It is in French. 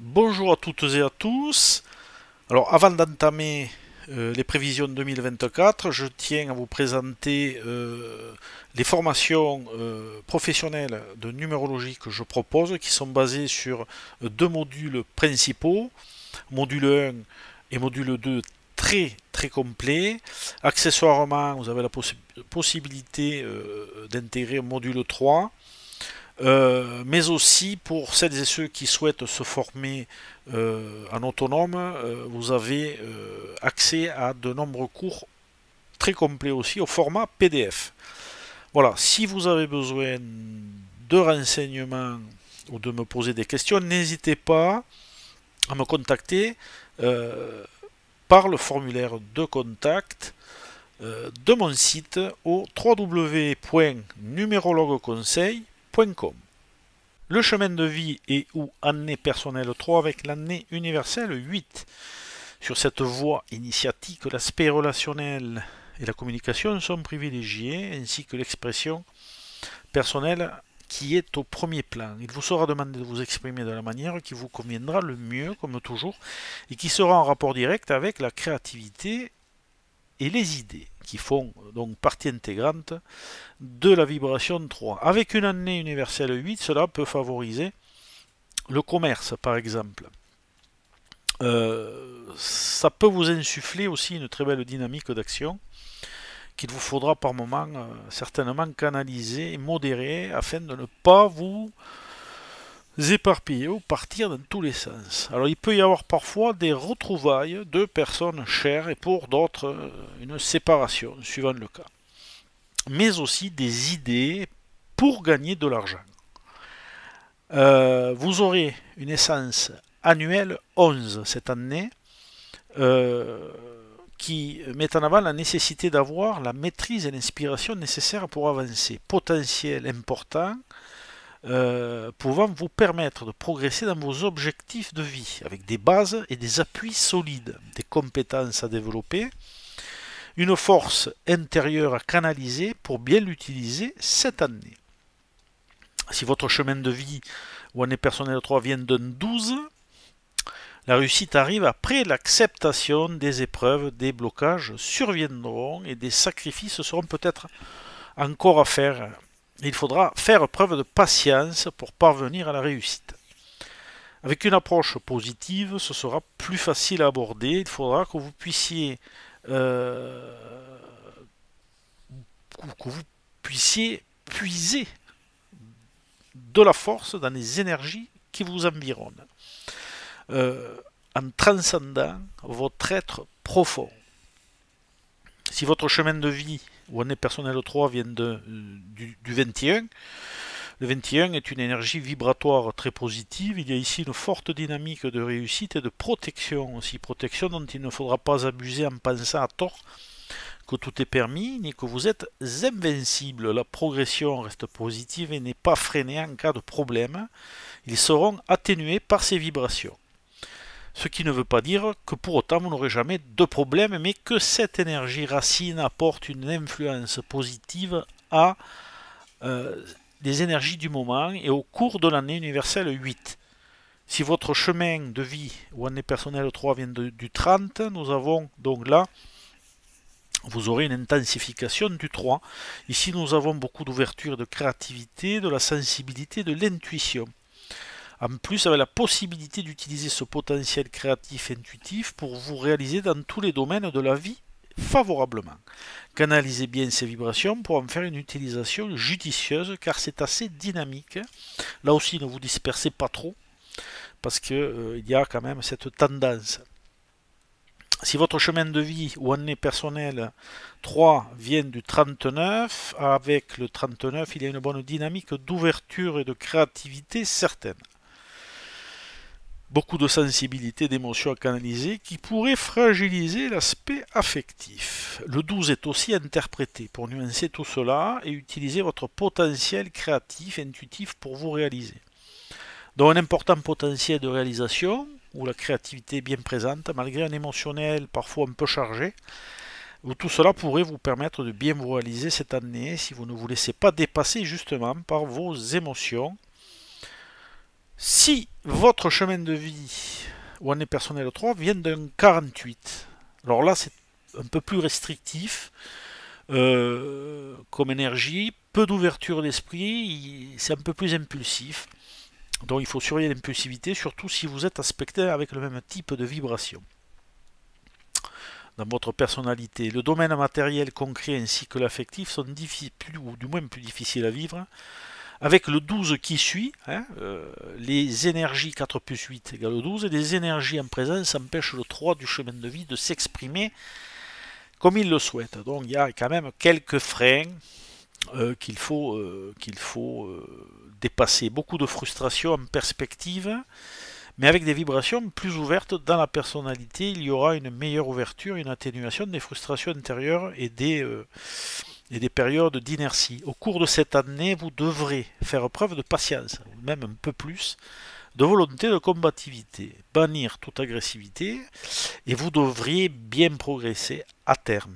Bonjour à toutes et à tous. Alors avant d'entamer les prévisions 2024, je tiens à vous présenter les formations professionnelles de numérologie que je propose, qui sont basées sur deux modules principaux, module 1 et module 2 très complet. Accessoirement, vous avez la possibilité d'intégrer un module 3. Mais aussi pour celles et ceux qui souhaitent se former en autonome, vous avez accès à de nombreux cours très complets aussi au format PDF. Voilà, si vous avez besoin de renseignements ou de me poser des questions, n'hésitez pas à me contacter par le formulaire de contact de mon site au www.numérologueconseil.com. Le chemin de vie est ou année personnelle 3 avec l'année universelle 8. Sur cette voie initiatique, l'aspect relationnel et la communication sont privilégiés, ainsi que l'expression personnelle qui est au premier plan. Il vous sera demandé de vous exprimer de la manière qui vous conviendra le mieux, comme toujours, et qui sera en rapport direct avec la créativité et les idées, qui font donc partie intégrante de la vibration 3. Avec une année universelle 8, cela peut favoriser le commerce, par exemple. Ça peut vous insuffler aussi une très belle dynamique d'action qu'il vous faudra par moment certainement canaliser et modérer afin de ne pas vous éparpiller ou partir dans tous les sens. Alors il peut y avoir parfois des retrouvailles de personnes chères et pour d'autres une séparation, suivant le cas. Mais aussi des idées pour gagner de l'argent. Vous aurez une essence annuelle 11 cette année qui met en avant la nécessité d'avoir la maîtrise et l'inspiration nécessaires pour avancer. Potentiel important pouvant vous permettre de progresser dans vos objectifs de vie avec des bases et des appuis solides, des compétences à développer, une force intérieure à canaliser pour bien l'utiliser cette année. Si votre chemin de vie ou année personnelle 3 vient d'un 12, la réussite arrive après l'acceptation des épreuves, des blocages surviendront et des sacrifices seront peut-être encore à faire. Il faudra faire preuve de patience pour parvenir à la réussite. Avec une approche positive, ce sera plus facile à aborder. Il faudra que vous puissiez puiser de la force dans les énergies qui vous environnent, en transcendant votre être profond. Si votre chemin de vie ou année personnelle 3 vient du 21, le 21 est une énergie vibratoire très positive. Il y a ici une forte dynamique de réussite et de protection aussi. Protection dont il ne faudra pas abuser en pensant à tort que tout est permis, ni que vous êtes invincible. La progression reste positive et n'est pas freinée en cas de problème. Ils seront atténués par ces vibrations. Ce qui ne veut pas dire que pour autant vous n'aurez jamais de problème, mais que cette énergie racine apporte une influence positive à les énergies du moment et au cours de l'année universelle 8. Si votre chemin de vie ou année personnelle 3 vient du 30, nous avons donc là, vous aurez une intensification du 3. Ici, nous avons beaucoup d'ouverture, de créativité, de la sensibilité, de l'intuition. En plus, avec la possibilité d'utiliser ce potentiel créatif intuitif pour vous réaliser dans tous les domaines de la vie favorablement. Canalisez bien ces vibrations pour en faire une utilisation judicieuse car c'est assez dynamique. Là aussi, ne vous dispersez pas trop parce qu'il y a quand même cette tendance. Si votre chemin de vie ou année personnelle 3 vient du 39, avec le 39, il y a une bonne dynamique d'ouverture et de créativité certaine. Beaucoup de sensibilité, d'émotions à canaliser qui pourrait fragiliser l'aspect affectif. Le 12 est aussi interprété pour nuancer tout cela et utiliser votre potentiel créatif, intuitif pour vous réaliser. Donc un important potentiel de réalisation où la créativité est bien présente malgré un émotionnel parfois un peu chargé, où tout cela pourrait vous permettre de bien vous réaliser cette année si vous ne vous laissez pas dépasser justement par vos émotions Si votre chemin de vie ou année personnelle 3 vient d'un 48, alors là c'est un peu plus restrictif comme énergie, peu d'ouverture d'esprit, c'est un peu plus impulsif. Donc il faut surveiller l'impulsivité, surtout si vous êtes aspecté avec le même type de vibration. Dans votre personnalité, le domaine matériel concret ainsi que l'affectif sont plus, ou du moins plus difficiles à vivre. Avec le 12 qui suit, les énergies 4 plus 8 égale 12, et les énergies en présence empêchent le 3 du chemin de vie de s'exprimer comme il le souhaite. Donc il y a quand même quelques freins qu'il faut dépasser. Beaucoup de frustration en perspective, mais avec des vibrations plus ouvertes dans la personnalité, il y aura une meilleure ouverture, une atténuation des frustrations intérieures et des périodes d'inertie. Au cours de cette année, vous devrez faire preuve de patience, même un peu plus, de volonté de combativité, bannir toute agressivité, et vous devriez bien progresser à terme.